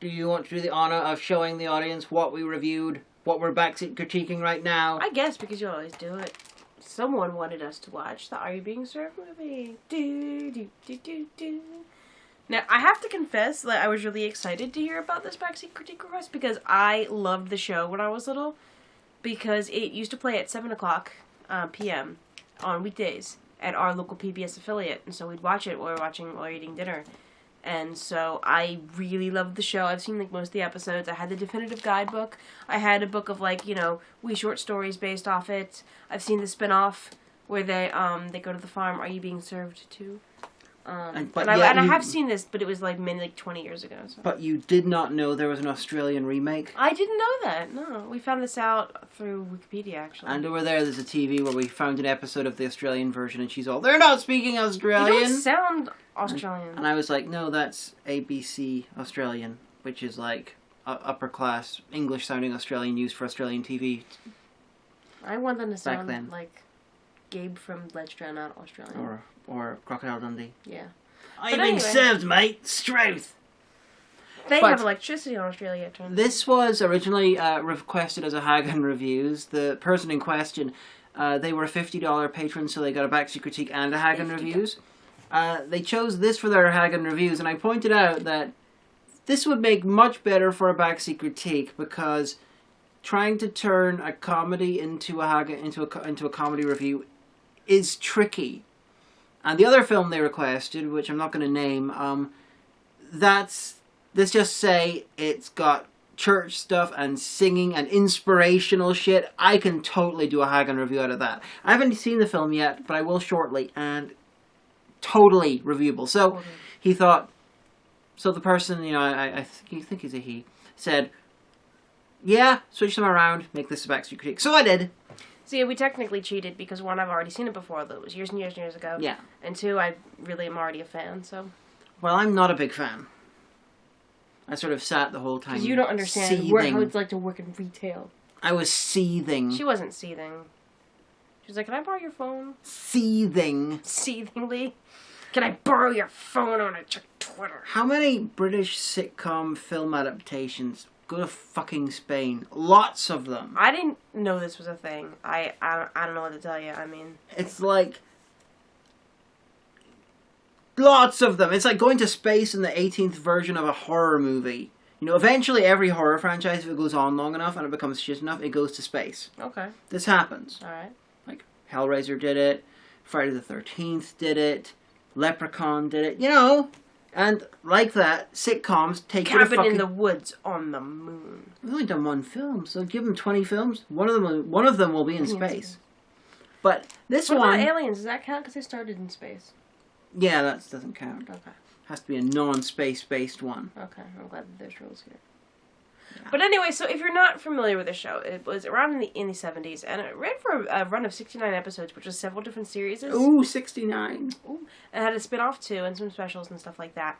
do you want to do the honour of showing the audience what we reviewed, what we're backseat critiquing right now? I guess, because you always do it. Someone wanted us to watch the Are You Being Served movie. Do, do, do, do, do. Now, I have to confess that I was really excited to hear about this Backseat Critique request because I loved the show when I was little. Because it used to play at 7 o'clock p.m. on weekdays at our local PBS affiliate. And so we'd watch it while we were eating dinner. And so I really loved the show. I've seen like most of the episodes. I had the definitive guidebook. I had a book of like, you know, wee short stories based off it. I've seen the spin-off where they go to the farm. Are You Being Served too? And I have seen this, but it was like 20 years ago. So. But you did not know there was an Australian remake? I didn't know that, no. We found this out through Wikipedia, actually. And over there's a TV where we found an episode of the Australian version, and she's all, they're not speaking Australian! You don't sound Australian. And I was like, no, that's ABC Australian, which is like upper-class, English-sounding Australian used for Australian TV. I want them to sound like Gabe from Let's Drown Out Australian. Or Crocodile Dundee. Yeah. I'm being served, mate. Struth. They have electricity in Australia, it turns out. This was originally requested as a Hagen Reviews. The person in question, they were a $50 patron, so they got a Backseat Critique and a Hagen Reviews. They chose this for their Hagen Reviews, and I pointed out that this would make much better for a Backseat Critique because trying to turn a comedy into a comedy review is tricky. And the other film they requested, which I'm not going to name, let's just say it's got church stuff and singing and inspirational shit. I can totally do a Hagen review out of that. I haven't seen the film yet, but I will shortly, and totally reviewable. So he thought, so the person, you know, I think he's a he, said, yeah, switch them around, make this a Backseat Critique. So I did. So yeah, we technically cheated because one, I've already seen it before, though it was years and years and years ago. Yeah. And two, I really am already a fan, so. Well, I'm not a big fan. I sort of sat the whole time because you don't understand how it's like to work in retail. I was seething. She wasn't seething. She was like, can I borrow your phone? Seething. Seethingly? Can I borrow your phone? I want to check Twitter. How many British sitcom film adaptations go to fucking Spain? Lots of them. I didn't know this was a thing. I don't know what to tell you. I mean, it's like lots of them. It's like going to space in the 18th version of a horror movie. You know, eventually every horror franchise, if it goes on long enough and it becomes shit enough, it goes to space. Okay. This happens. Alright. Like, Hellraiser did it, Friday the 13th did it, Leprechaun did it, you know. And like that, sitcoms take Cabin in the Woods on the Moon. We've only done one film, so give them 20 films. One of them will be in space. But this one... What about Aliens? Does that count? Because they started in space. Yeah, that doesn't count. Okay. Has to be a non-space-based one. Okay, I'm glad that there's rules here. Yeah. But anyway, so if you're not familiar with the show, it was around in the 70s, and it ran for a run of 69 episodes, which was several different series. Ooh, 69. Ooh. And had a spin-off, too, and some specials and stuff like that.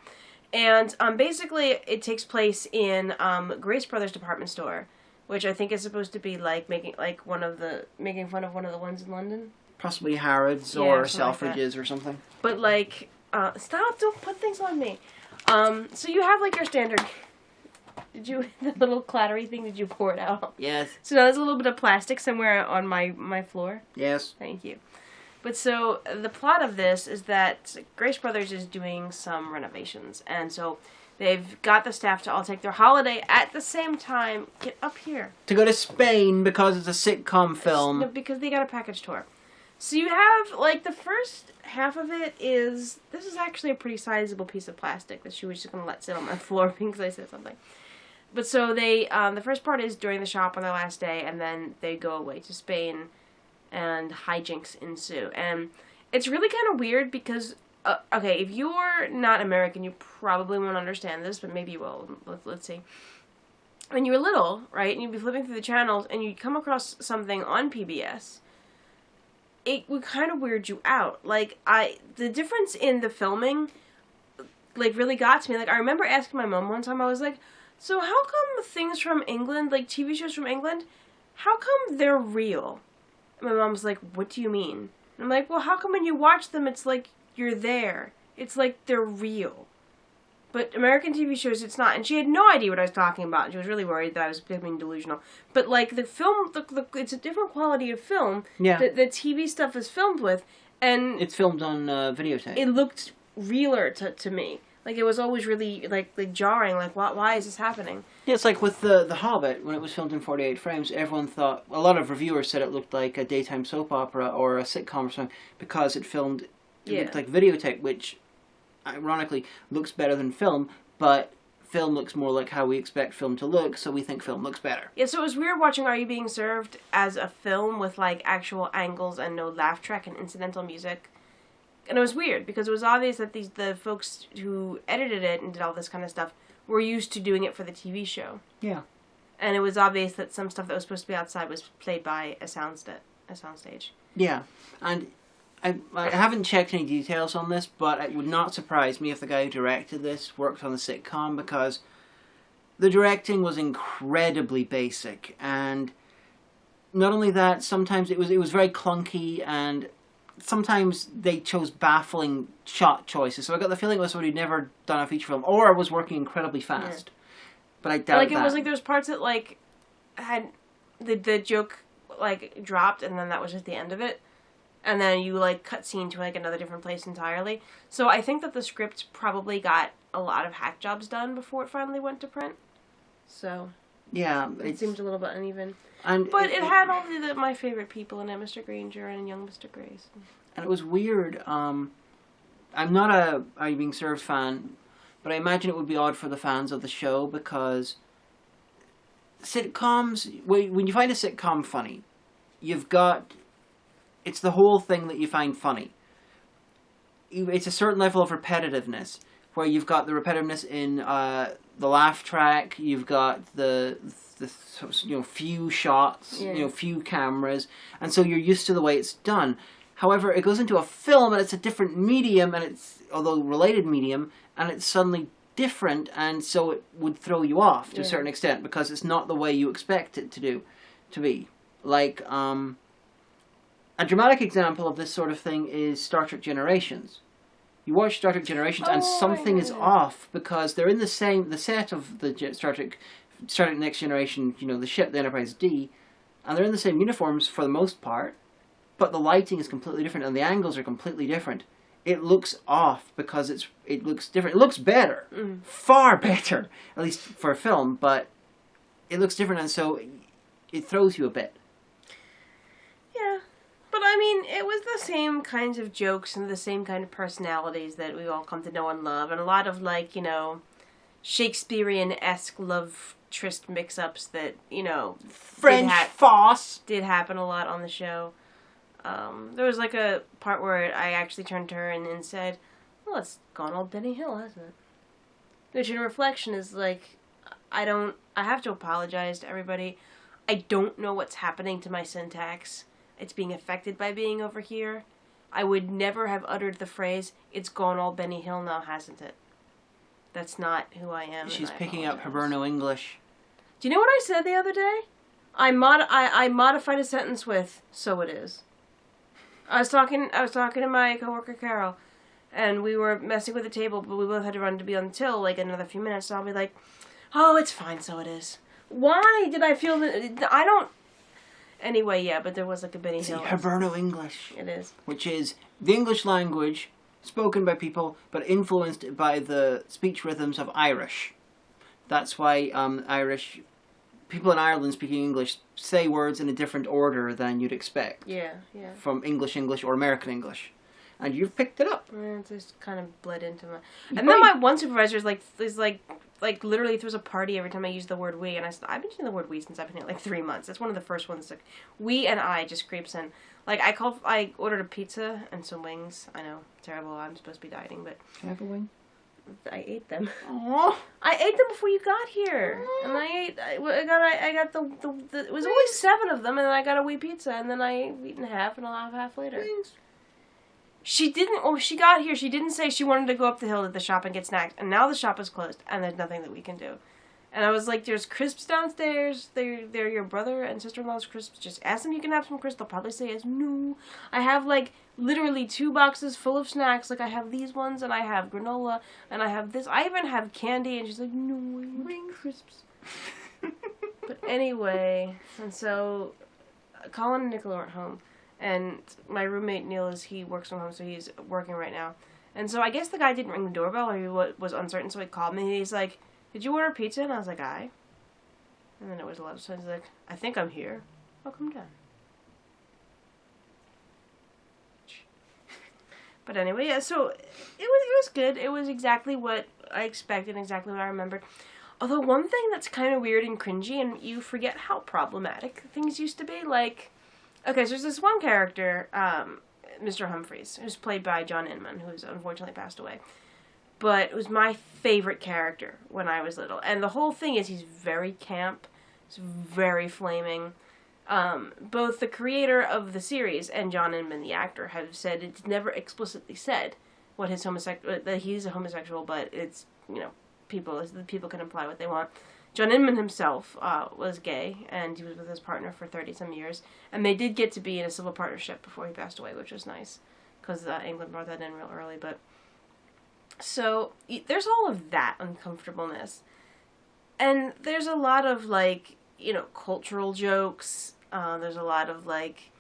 And basically, it takes place in Grace Brothers department store, which I think is supposed to be like making fun of one of the ones in London. Possibly Harrods or Selfridges or something. But like, stop! Don't put things on me. So you have like your standard. The little clattery thing? Did you pour it out? Yes. So now there's a little bit of plastic somewhere on my floor. Yes. Thank you. But so the plot of this is that Grace Brothers is doing some renovations, and so they've got the staff to all take their holiday at the same time. Get up here. To go to Spain because it's a sitcom film. No, because they got a package tour. So you have, like, the first half of it is, this is actually a pretty sizable piece of plastic that she was just going to let sit on my floor because I said something. But so they, the first part is during the shop on their last day, and then they go away to Spain, and hijinks ensue. And it's really kind of weird because, okay, if you're not American, you probably won't understand this, but maybe you will. Let's see. When you were little, right, and you'd be flipping through the channels, and you'd come across something on PBS, it would kind of weird you out. Like, the difference in the filming, like, really got to me. Like, I remember asking my mom one time, I was like, so how come things from England, like TV shows from England, how come they're real? And my mom was like, what do you mean? And I'm like, well, how come when you watch them, it's like you're there? It's like they're real. But American TV shows, it's not. And she had no idea what I was talking about. She was really worried that I was becoming delusional. But, like, the film, it's a different quality of film. Yeah. The TV stuff is filmed with. And it's filmed on videotape. It looked realer to me. Like, it was always really, like jarring. Like, why is this happening? Yeah, it's like with The Hobbit, when it was filmed in 48 frames, everyone thought, a lot of reviewers said it looked like a daytime soap opera or a sitcom or something, because it looked like videotape, which, ironically, looks better than film, but film looks more like how we expect film to look, so we think film looks better. Yeah, so it was weird watching Are You Being Served as a film with, like, actual angles and no laugh track and incidental music. And it was weird, because it was obvious that the folks who edited it and did all this kind of stuff were used to doing it for the TV show. Yeah. And it was obvious that some stuff that was supposed to be outside was played by a soundstage. Yeah, and I haven't checked any details on this, but it would not surprise me if the guy who directed this worked on the sitcom, because the directing was incredibly basic, and not only that, sometimes it was very clunky, and sometimes they chose baffling shot choices. So I got the feeling it was somebody who'd never done a feature film, or was working incredibly fast. Yeah. But I doubt like that. It was like there was parts that like had the joke like dropped, and then that was just the end of it, and then you like cut scene to like another different place entirely. So I think that the script probably got a lot of hack jobs done before it finally went to print. So yeah, it seems a little bit uneven. But it had all my favorite people in it, Mr. Granger and young Mr. Grace. And it was weird. I'm not a Are You Being Served fan, but I imagine it would be odd for the fans of the show, because sitcoms, when you find a sitcom funny, it's the whole thing that you find funny. It's a certain level of repetitiveness, where you've got the repetitiveness in the laugh track, you've got the few shots, few cameras, and so you're used to the way it's done. However, it goes into a film, and it's a different medium, and it's, although related medium, and it's suddenly different, and so it would throw you off to a certain extent, because it's not the way you expect it to be. Like, a dramatic example of this sort of thing is Star Trek Generations. You watch Star Trek Generations, and something is off, because they're in the set of the Star Trek Next Generation, the ship, the Enterprise D, and they're in the same uniforms for the most part, but the lighting is completely different, and the angles are completely different. It looks off, because it looks different. It looks better. Far better, at least for a film, but it looks different, and so it throws you a bit. Yeah. But, I mean, it was the same kinds of jokes and the same kind of personalities that we all come to know and love, and a lot of, like, Shakespearean-esque love tryst mix-ups that, French farce did happen a lot on the show. There was, like, a part where I actually turned to her and said, well, it's gone old Benny Hill, hasn't it? Which, in reflection, is, like, I have to apologize to everybody. I don't know what's happening to my syntax. It's being affected by being over here. I would never have uttered the phrase, it's gone all Benny Hill now, hasn't it? That's not who I am. She's picking up Hiberno English. Do you know what I said the other day? I modified a sentence with, so it is. I was talking to my coworker Carol, and we were messing with the table, but we both had to run to be on the till like another few minutes, so I'll be like, oh, it's fine, so it is. Why did I feel that? I don't... Anyway, yeah, but there was like a Benny Hill. Hiberno English. It is. Which is the English language spoken by people, but influenced by the speech rhythms of Irish. That's why people in Ireland speaking English say words in a different order than you'd expect. Yeah. From English or American English. And you've picked it up. Yeah, it just kind of bled into my... And then my one supervisor is like literally throws a party every time I use the word we, and I've been using the word we since I've been here like 3 months. That's one of the first ones that we and I just creeps in. Like, I ordered a pizza and some wings. I know, terrible, I'm supposed to be dieting, but... Can I have a wing? I ate them. Aww. I ate them before you got here. Aww. And I got the it was only 7 of them, and then I got a wee pizza, and then I eaten half, and I'll have half later. Wings. She got here, she didn't say she wanted to go up the hill to the shop and get snacks, and now the shop is closed, and there's nothing that we can do. And I was like, there's crisps downstairs, they're your brother and sister-in-law's crisps, just ask them if you can have some crisps, they'll probably say yes. No. I have like literally 2 boxes full of snacks. Like, I have these ones, and I have granola, and I have this. I even have candy, and she's like, no, I want crisps. But anyway, and so Colin and Nicola aren't home, and my roommate Neil he works from home, so he's working right now. And so I guess the guy didn't ring the doorbell, or he was uncertain, so he called me, and he's like, did you order pizza? And I was like, aye. And then it was 11, so he's like, I think I'm here. I'll come down. But anyway, yeah, so it was good. It was exactly what I expected, exactly what I remembered. Although one thing that's kind of weird and cringy, and you forget how problematic things used to be, like, okay, so there's this one character, Mr. Humphreys, who's played by John Inman, who's unfortunately passed away. But it was my favorite character when I was little. And the whole thing is he's very camp, he's very flaming. Both the creator of the series and John Inman, the actor, have said it's never explicitly said what his that he's a homosexual, but it's, you know, people can imply what they want. John Inman himself was gay, and he was with his partner for 30-some years, and they did get to be in a civil partnership before he passed away, which was nice, because England brought that in real early. But so there's all of that uncomfortableness, and there's a lot of, like, you know, cultural jokes. There's a lot of, like,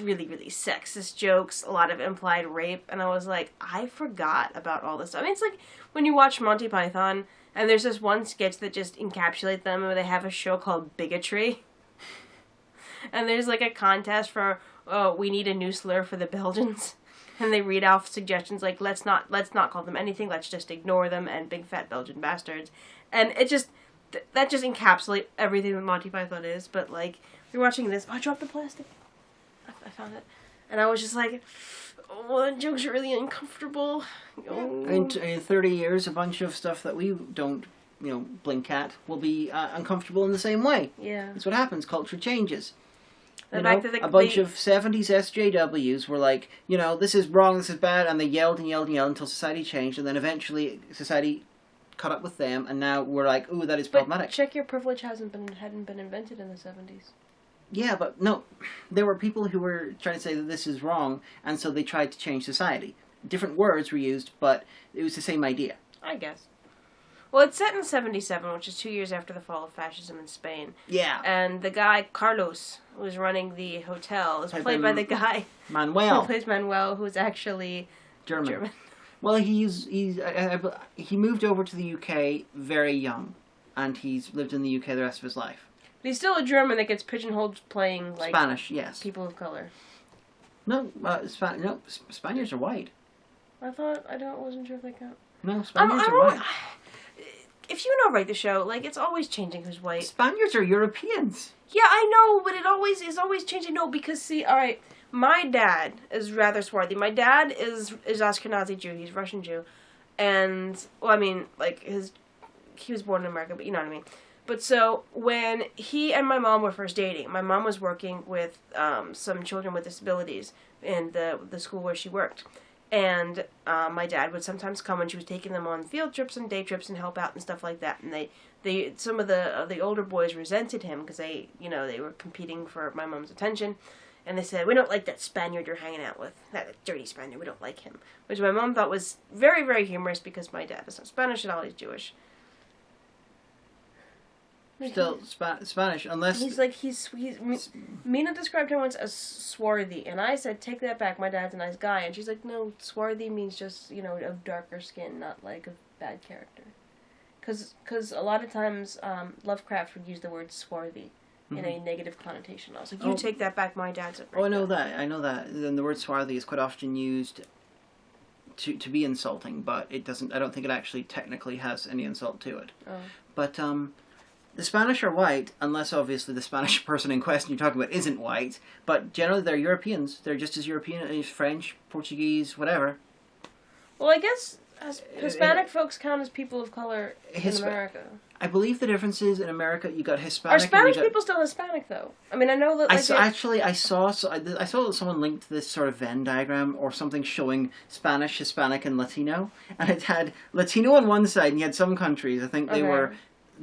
really, really sexist jokes, a lot of implied rape, and I was like, I forgot about all this stuff. I mean, it's like when you watch Monty Python, and there's this one sketch that just encapsulates them, where they have a show called Bigotry, and there's, like, a contest for, oh, we need a new slur for the Belgians, and they read off suggestions like, let's not call them anything, let's just ignore them, and big fat Belgian bastards, and it just, that just encapsulates everything that Monty Python is. But, like, you're watching this, oh, I dropped the plastic. I found it. And I was just like, oh, the jokes are really uncomfortable. Oh. In 30 years, a bunch of stuff that we don't, you know, blink at will be uncomfortable in the same way. Yeah. That's what happens. Culture changes. The You fact know, that a bunch of 70s SJWs were like, you know, this is wrong, this is bad, and they yelled and yelled and yelled until society changed, and then eventually society caught up with them, and now we're like, ooh, that is problematic. But check your privilege hadn't been invented in the 70s. Yeah, but no, there were people who were trying to say that this is wrong, and so they tried to change society. Different words were used, but it was the same idea. I guess. Well, it's set in 77, which is 2 years after the fall of fascism in Spain. Yeah. And the guy, Carlos, who's running the hotel, is played by the guy Manuel. who plays Manuel, who's actually German. Well, he moved over to the UK very young, and he's lived in the UK the rest of his life. But he's still a German that gets pigeonholed playing, like, Spanish, yes. people of color. No, Spaniards are white. I wasn't sure if they count. No, Spaniards are white. If you know, write the show, like, it's always changing who's white. Spaniards are Europeans. Yeah, I know, but it is always changing. No, because, see, alright, my dad is rather swarthy. My dad is Ashkenazi Jew, he's Russian Jew. And, well, I mean, like, he was born in America, but you know what I mean. But so, when he and my mom were first dating, my mom was working with some children with disabilities in the school where she worked. And my dad would sometimes come when she was taking them on field trips and day trips and help out and stuff like that. And some of the older boys resented him because they were competing for my mom's attention. And they said, we don't like that Spaniard you're hanging out with. That dirty Spaniard, we don't like him. Which my mom thought was very, very humorous because my dad is not Spanish at all, he's Jewish. Still Spanish, unless... Mina described him once as swarthy, and I said, take that back, my dad's a nice guy. And she's like, no, swarthy means just, of darker skin, not like a bad character. Because a lot of times, Lovecraft would use the word swarthy in a negative connotation. I was like, take that back, my dad's a... I know that. And the word swarthy is quite often used to be insulting, but it doesn't... I don't think it actually technically has any insult to it. Oh. But, the Spanish are white, unless obviously the Spanish person in question you're talking about isn't white, but generally they're Europeans. They're just as European as French, Portuguese, whatever. Well, I guess Hispanic folks count as people of color in America. I believe the difference is in America you got Hispanic. Are Spanish people still Hispanic though? I mean, I know that. I saw that someone linked this sort of Venn diagram or something showing Spanish, Hispanic, and Latino, and it had Latino on one side, and you had some countries. I think they were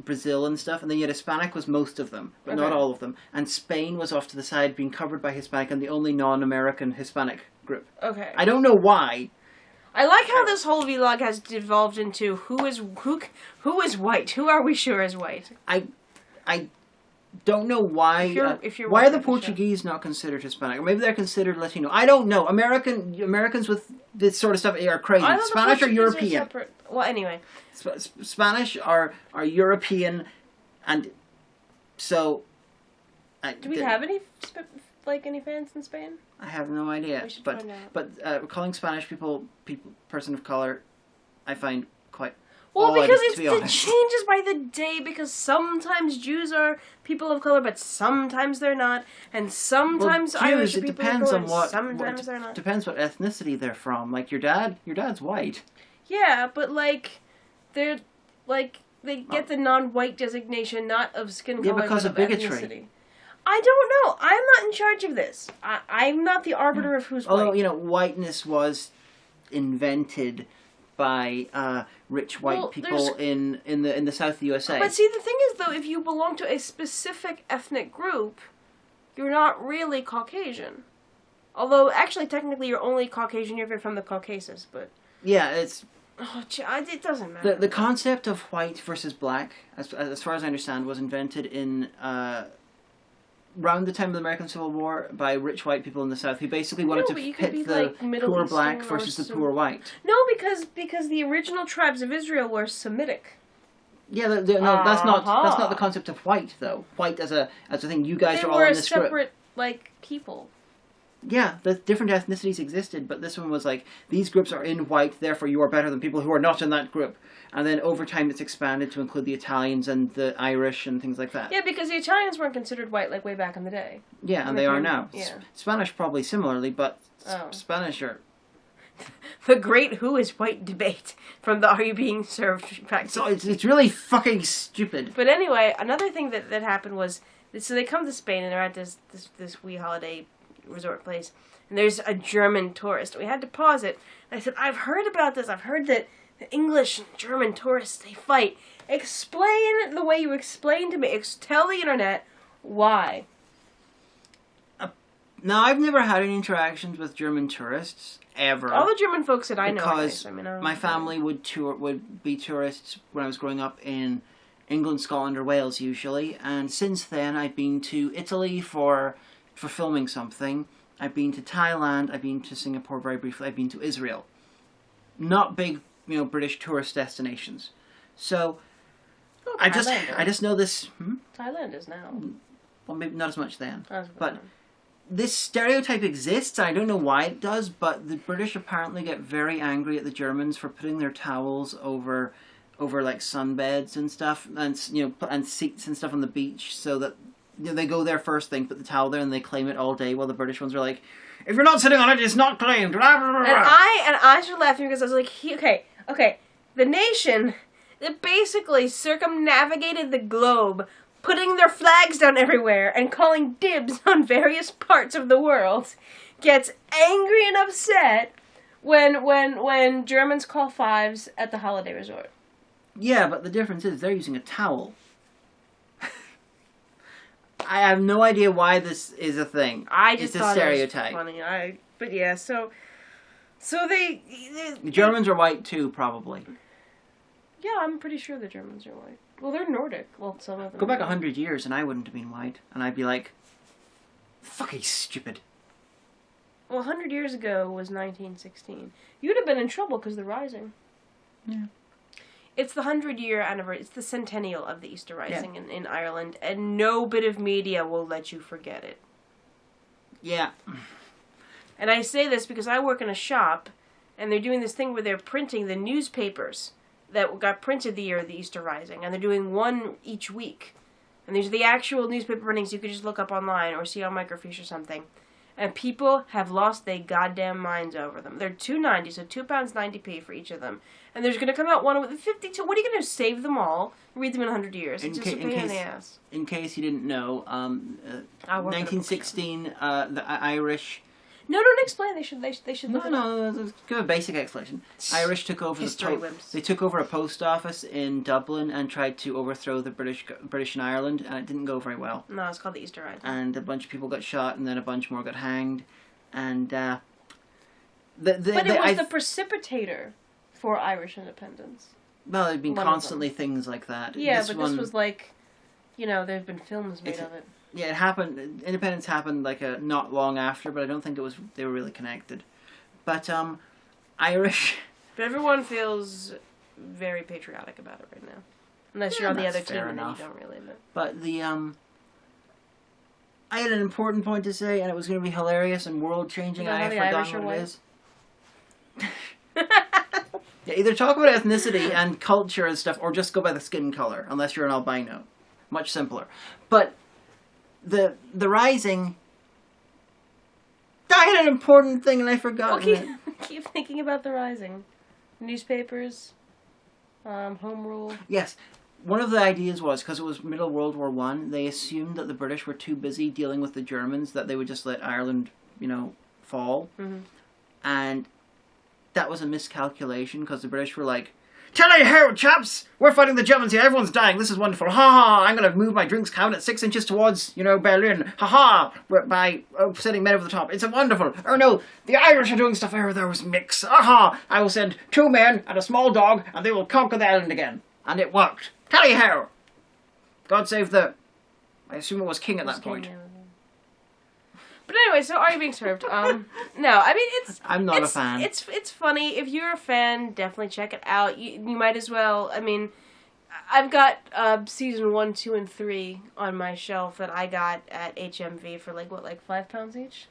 Brazil and stuff, and then you had Hispanic was most of them, but not all of them. And Spain was off to the side, being covered by Hispanic, and the only non-American Hispanic group. Okay. I don't know why. I like how this whole vlog has devolved into who is white. Who are we sure is white? I don't know why. If you're why white, are the Portuguese not considered Hispanic? Or maybe they're considered Latino. I don't know. Americans with this sort of stuff are crazy. I thought Spanish the or Portuguese European? are separate. Well, anyway. Spanish are European, and so. Do we have any fans in Spain? I have no idea. We should find out. But calling Spanish person of color, I find quite. Well, odd, because to be it honest. changes by the day, because sometimes Jews are people of color, but sometimes they're not, and sometimes Jews, Irish it people depends of color, on what. sometimes they're not. Depends what ethnicity they're from. Like your dad's white. Yeah, but they're they get the non-white designation, not of skin color, because but of bigotry. ethnicity. I don't know. I'm not in charge of this. I'm not the arbiter of who's white. Although whiteness was invented by rich white people in the South of the USA. But see, the thing is, though, if you belong to a specific ethnic group, you're not really Caucasian. Although, actually, technically, you're only Caucasian if you're from the Caucasus, but... Yeah, it's... Oh, it doesn't matter. The concept of white versus black, as far as I understand, was invented in... around the time of the American Civil War by rich white people in the South who basically wanted to pit the poor black versus the poor white. No, because the original tribes of Israel were Semitic. Yeah, no, that's not the concept of white though. White as a thing. You guys are all in this group. They were separate people. Yeah, the different ethnicities existed, but this one was like these groups are in white, therefore you are better than people who are not in that group. And then over time it's expanded to include the Italians and the Irish and things like that. Yeah, because the Italians weren't considered white way back in the day. Yeah, and they are now. Yeah. Spanish probably similarly, but Spanish are... The great who is white debate from the Are You Being Served practice. So it's really fucking stupid. But anyway, another thing that happened was, so they come to Spain and they're at this wee holiday resort place, and there's a German tourist. We had to pause it. And I said, I've heard about this. I've heard that the English and German tourists, they fight. Explain the way you explained to me. Tell the internet why. Now, I've never had any interactions with German tourists, ever. All the German folks that I know. Because I don't my know. family would be tourists when I was growing up in England, Scotland, or Wales, usually. And since then, I've been to Italy for filming something. I've been to Thailand. I've been to Singapore very briefly. I've been to Israel. Not big, British tourist destinations. So, I just know this... Thailand is now. Well, maybe not as much then. But this stereotype exists. I don't know why it does, but the British apparently get very angry at the Germans for putting their towels over like sunbeds and stuff, and and seats and stuff on the beach, so that they go there first thing, put the towel there, and they claim it all day, while the British ones are like, if you're not sitting on it, it's not claimed. Blah, blah, blah. And I started laughing because I was like, okay, the nation that basically circumnavigated the globe, putting their flags down everywhere and calling dibs on various parts of the world, gets angry and upset when Germans call fives at the holiday resort. Yeah, but the difference is they're using a towel. I have no idea why this is a thing. I just it's thought a stereotype. It was funny. But yeah, so they the Germans are white too, probably. Yeah, I'm pretty sure the Germans are white. Well, they're Nordic. Well, some of them. Go back 100 years and I wouldn't have been white, and I'd be like, fucking stupid. Well, 100 years ago was 1916. You'd have been in trouble because the Rising. Yeah. It's the 100-year anniversary. It's the centennial of the Easter Rising in Ireland, and no bit of media will let you forget it. Yeah. And I say this because I work in a shop, and they're doing this thing where they're printing the newspapers that got printed the year of the Easter Rising, and they're doing one each week. And there's the actual newspaper printings you could just look up online or see on microfiche or something. And people have lost their goddamn minds over them. They're $2.90, so £2.90 for each of them. And there's going to come out one with 52. What are you going to do? Save them all? Read them in 100 years? It's just a pain in the ass. In case you didn't know, 1916, the Irish... No, don't explain. They should. No. Give a basic explanation. Irish took over They took over a post office in Dublin and tried to overthrow the British in Ireland, and it didn't go very well. No, it's called the Easter Rising. And a bunch of people got shot, and then a bunch more got hanged, and But it was the precipitator for Irish independence. Well, there'd been constantly things like that. Yeah, this was like, there've been films made of it. Yeah, it happened. Independence happened like not long after, but I don't think they were really connected. But Irish. But everyone feels very patriotic about it right now, unless you're on the other team, and then you don't really. But the I had an important point to say, and it was going to be hilarious and world changing. I have forgotten what it is. Yeah, either talk about ethnicity and culture and stuff, or just go by the skin color, unless you're an albino. Much simpler. But the Rising. I had an important thing and I forgot it. Keep thinking about The Rising. Newspapers, home rule. Yes. One of the ideas was, because it was middle World War One, they assumed that the British were too busy dealing with the Germans that they would just let Ireland, fall. Mm-hmm. And that was a miscalculation, because the British were like, "Tell you how, chaps! We're fighting the Germans here, everyone's dying, this is wonderful, ha ha! I'm going to move my drinks cabinet 6 inches towards, Berlin, ha ha! By sending men over the top, it's wonderful! Oh no, the Irish are doing stuff over there with mix, aha! I will send 2 men and a small dog, and they will conquer the island again." And it worked. Tell you how! God save the... I assume it was king at that point. But anyway, so Are You Being Served? No, I mean, I'm not a fan. It's funny. If you're a fan, definitely check it out. You might as well. I mean, I've got season 1, 2, and 3 on my shelf that I got at HMV for like £5 each?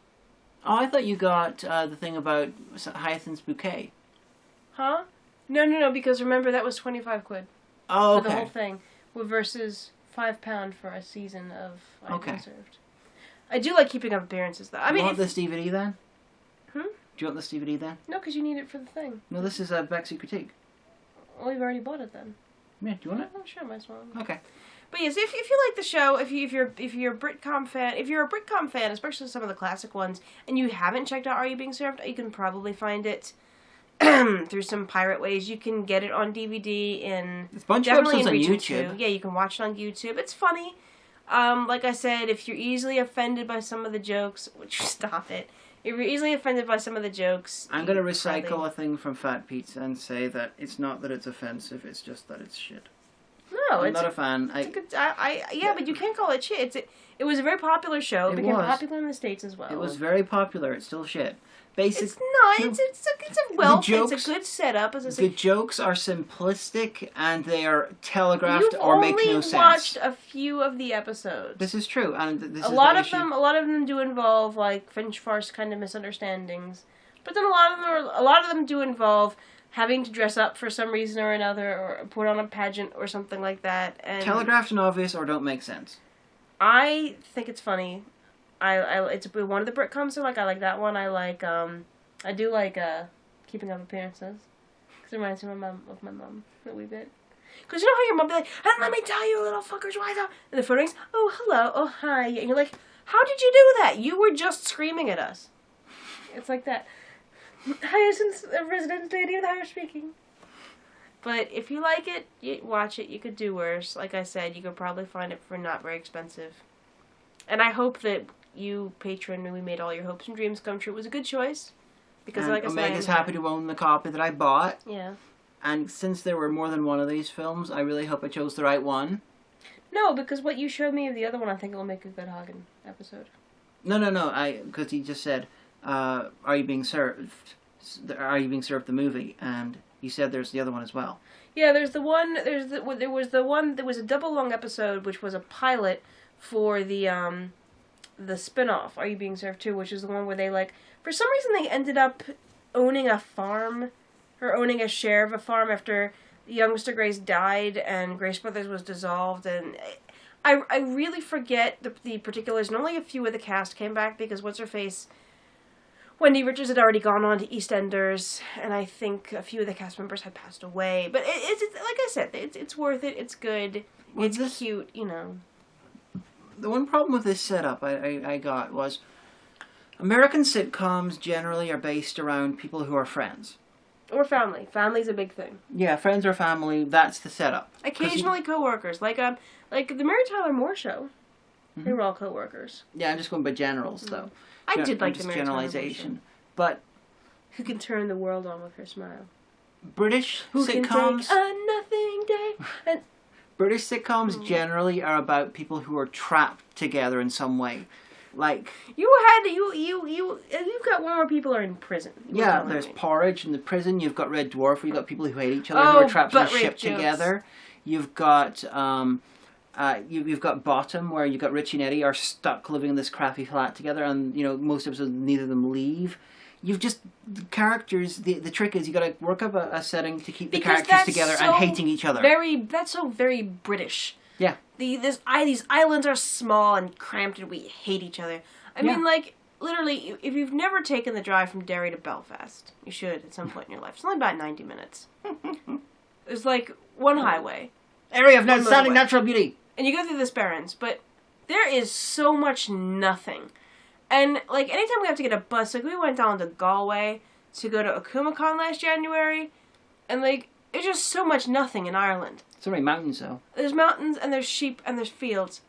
Oh, I thought you got the thing about Hyacinth's Bouquet. Huh? No, because remember that was 25 quid. Oh, okay. For the whole thing, versus £5 for a season of Are You Being Served. I do like Keeping Up Appearances, though. I mean, you want this DVD then? Hmm? Do you want this DVD then? No, because you need it for the thing. No, this is a Backseat Critique. Well, you've already bought it then. Yeah, do you want it? I'm sure, might as well. Okay. But yes, if you like the show, if you're a Britcom fan, especially some of the classic ones, and you haven't checked out Are You Being Served, you can probably find it through some pirate ways. You can get it on DVD It's a bunch of episodes on YouTube. 2. Yeah, you can watch it on YouTube. It's funny. Like I said, if you're easily offended by some of the jokes, which stop it. If you're easily offended by some of the jokes, I'm going to recycle a thing from Fat Pizza and say that it's not that it's offensive, it's just that it's shit. No, I'm not a fan. But you can't call it shit. It was a very popular show. It became popular in the States as well. It was very popular. It's still shit. It's a good setup. The jokes are simplistic and they are telegraphed or make no sense. You've only watched a few of the episodes. This is true, and a lot of them do involve like French farce kind of misunderstandings, but then a lot of them do involve having to dress up for some reason or another, or put on a pageant or something like that. And telegraphed and obvious, or don't make sense. I think it's funny. It's one of the Britcoms I like. I like that one. I do like Keeping Up Appearances, because it reminds me of my mom a wee bit. Because you know how your mom be like, "And let me tell you, little fuckers, why the..." And the phone rings. "Oh, hello. Oh, hi." And you're like, "How did you do that? You were just screaming at us." It's like that. Hyacinth's a resident lady with Irish speaking. But if you like it, you watch it. You could do worse. Like I said, you could probably find it for not very expensive. And I hope that you, patron, and we made all your hopes and dreams come true. It was a good choice. Because, like I said, Omega's happy to own the copy that I bought. Yeah. And since there were more than one of these films, I really hope I chose the right one. No, because what you showed me of the other one, I think will make a good Hagen episode. No. Because he just said, "Are You Being Served? Are You Being Served the movie?" And he said there's the other one as well. Yeah, there was a double long episode, which was a pilot for the spin-off, Are You Being Served Too, which is the one where they, like, for some reason they ended up owning a farm, or owning a share of a farm after youngster Grace died and Grace Brothers was dissolved, and I really forget the particulars, and only a few of the cast came back because what's-her-face, Wendy Richards had already gone on to EastEnders, and I think a few of the cast members had passed away, but it's like I said, it's worth it, it's good, it's cute, you know. The one problem with this setup I got was American sitcoms generally are based around people who are friends. Or family. Family's a big thing. Yeah, friends or family, that's the setup. Occasionally co-workers. Like the Mary Tyler Moore Show. Mm-hmm. They were all co-workers. Yeah, I'm just going by generals, though. I did like the Mary Tyler Moore Show. But Who can turn the world on with her smile? British Who sitcoms. can take a nothing day? And British sitcoms generally are about people who are trapped together in some way. Like you've got one where people are in prison. yeah, there's Porridge in the prison. You've got Red Dwarf, where you've got people who hate each other who are trapped in a ship together. You've got you've got Bottom, where you've got Richie and Eddie are stuck living in this crappy flat together, and most episodes neither of them leave. You've just the characters. The trick is you got to work up a setting to keep the characters together and hating each other. That's so very British. Yeah. These islands are small and cramped, and we hate each other. I mean, like literally, if you've never taken the drive from Derry to Belfast, you should at some point in your life. It's only about 90 minutes. There's like one highway. Area of outstanding natural beauty. And you go through the Barrens, but there is so much nothing. And, like, anytime we have to get a bus, like, we went down to Galway to go to Okumacon last January, and, like, there's just so much nothing in Ireland. So many mountains, though. There's mountains, and there's sheep, and there's fields,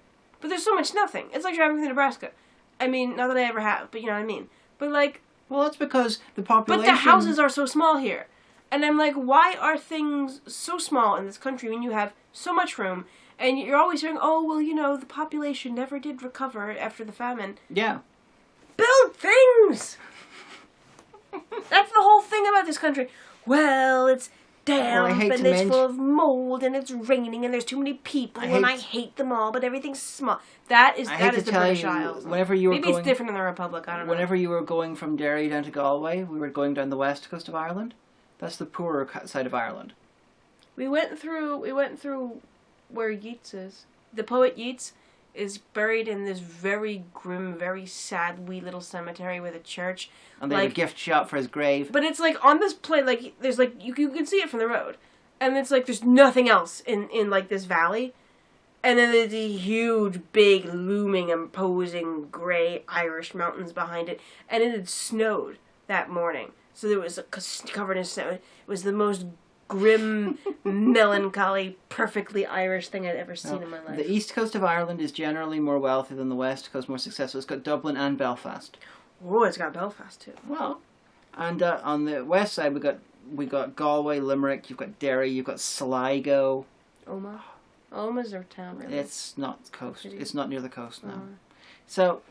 but there's so much nothing. It's like driving through Nebraska. I mean, not that I ever have, but you know what I mean. But, like... Well, that's because the population... But the houses are so small here. And I'm like, why are things so small in this country when you have so much room? And you're always hearing, oh, well, the population never did recover after the famine. Yeah. Build things! That's the whole thing about this country. Well, it's damp, and it's full of mold, and it's raining, and there's too many people, and I hate them all, but everything's small. That is the British Isles. Maybe it's different in the Republic, I don't know. Whenever you were going from Derry down to Galway, we were going down the west coast of Ireland. That's the poorer side of Ireland. We went through where Yeats is. The poet Yeats is buried in this very grim, very sad wee little cemetery with a church. And they have a gift shop for his grave. But it's like on this plane, like there's like you can see it from the road. And it's like there's nothing else in like this valley. And then there's the huge, big, looming, imposing, grey Irish mountains behind it. And it had snowed that morning. So there was covered in snow. It was the most grim, melancholy, perfectly Irish thing I'd ever seen in my life. The east coast of Ireland is generally more wealthy than the west coast, more successful. It's got Dublin and Belfast. Oh, it's got Belfast too. Well, and on the west side we got Galway, Limerick. You've got Derry. You've got Sligo. Omagh. Omag's our town, really. It's not the coast. It's not near the coast now. So.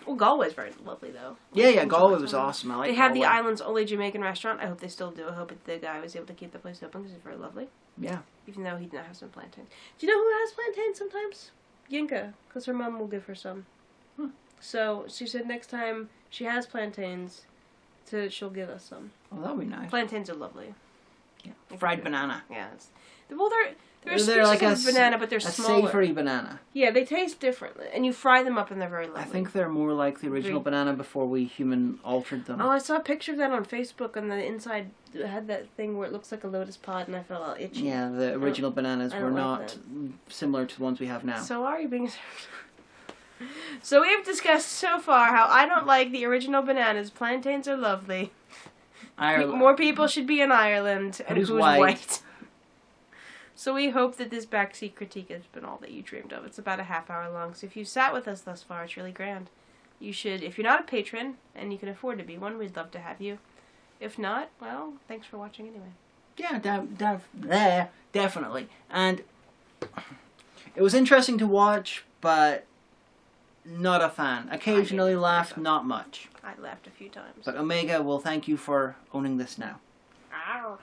Well, Galway's very lovely, though. Yeah, Galway was awesome. I like They have Galway. the island's only Jamaican restaurant. I hope they still do. I hope the guy was able to keep the place open because it's very lovely. Yeah. Even though he did not have some plantains. Do you know who has plantains sometimes? Yinka, because her mom will give her some. So she said next time she has plantains, she'll give us some. Oh, that would be nice. Plantains are lovely. Yeah. Fried banana. Yeah. Well, they're a They're like a banana, but they're smaller. savoury banana. Yeah, they taste differently, and you fry them up, and they're very lovely. I think they're more like the original banana before we human altered them. Oh, I saw a picture of that on Facebook, and the inside had that thing where it looks like a lotus pod, and I felt all itchy. Yeah, the original bananas were not similar to the ones we have now. So are you being served? So we have discussed so far how I don't like the original bananas. Plantains are lovely. More people should be in Ireland, and who's white. So we hope that this backseat critique has been all that you dreamed of. It's about a half-hour long, so if you sat with us thus far, it's really grand. You should, if you're not a patron, and you can afford to be one, we'd love to have you. If not, well, thanks for watching anyway. Yeah, definitely. And it was interesting to watch, but not a fan. Occasionally laughed, not much. I laughed a few times. But Omega will thank you for owning this now. Ow.